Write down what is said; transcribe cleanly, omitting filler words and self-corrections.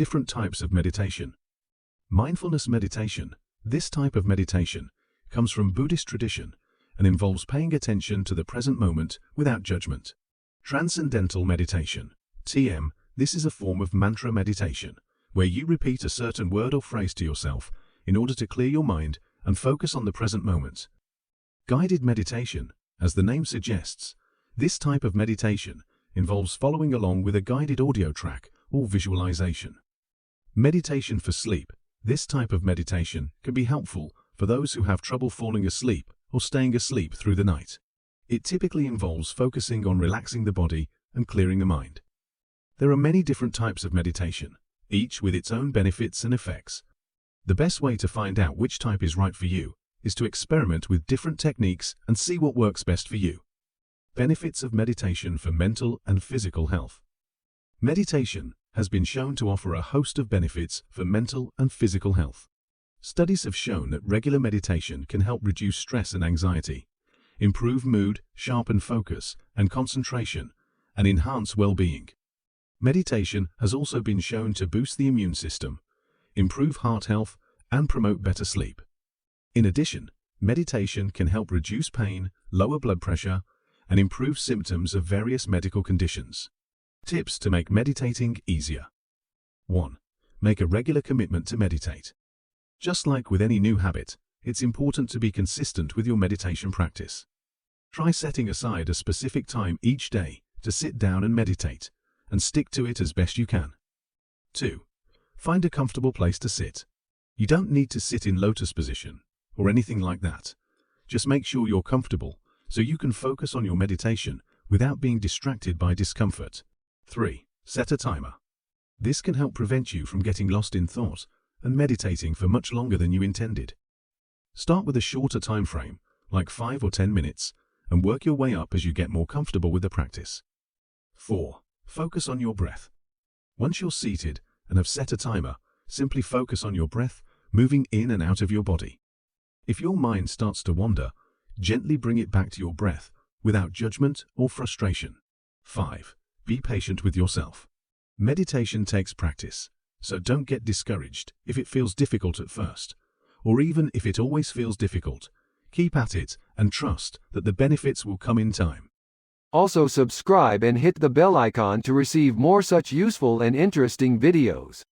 different types of meditation. Mindfulness meditation. This type of meditation comes from Buddhist tradition and involves paying attention to the present moment without judgment. Transcendental meditation. TM. This is a form of mantra meditation, where you repeat a certain word or phrase to yourself in order to clear your mind and focus on the present moment. Guided meditation. As the name suggests, this type of meditation involves following along with a guided audio track or visualization. Meditation for sleep. This type of meditation can be helpful for those who have trouble falling asleep or staying asleep through the night. It typically involves focusing on relaxing the body and clearing the mind. There are many different types of meditation, each with its own benefits and effects. The best way to find out which type is right for you is to experiment with different techniques and see what works best for you. Benefits of meditation for mental and physical health. Meditation has been shown to offer a host of benefits for mental and physical health. Studies have shown that regular meditation can help reduce stress and anxiety, improve mood, sharpen focus and concentration, and enhance well-being. Meditation has also been shown to boost the immune system, improve heart health, and promote better sleep. In addition, meditation can help reduce pain, lower blood pressure, and improve symptoms of various medical conditions. Tips to make meditating easier. 1. Make a regular commitment to meditate. Just like with any new habit, it's important to be consistent with your meditation practice. Try setting aside a specific time each day to sit down and meditate, and stick to it as best you can. 2. Find a comfortable place to sit. You don't need to sit in lotus position or anything like that. Just make sure you're comfortable so you can focus on your meditation without being distracted by discomfort. 3. Set a timer. This can help prevent you from getting lost in thought and meditating for much longer than you intended. Start with a shorter time frame, like 5 or 10 minutes, and work your way up as you get more comfortable with the practice. 4. Focus on your breath. Once you're seated and have set a timer, simply focus on your breath, moving in and out of your body. If your mind starts to wander, gently bring it back to your breath without judgment or frustration. 5. Be patient with yourself. Meditation takes practice, so don't get discouraged if it feels difficult at first, or even if it always feels difficult. Keep at it and trust that the benefits will come in time. Also subscribe and hit the bell icon to receive more such useful and interesting videos.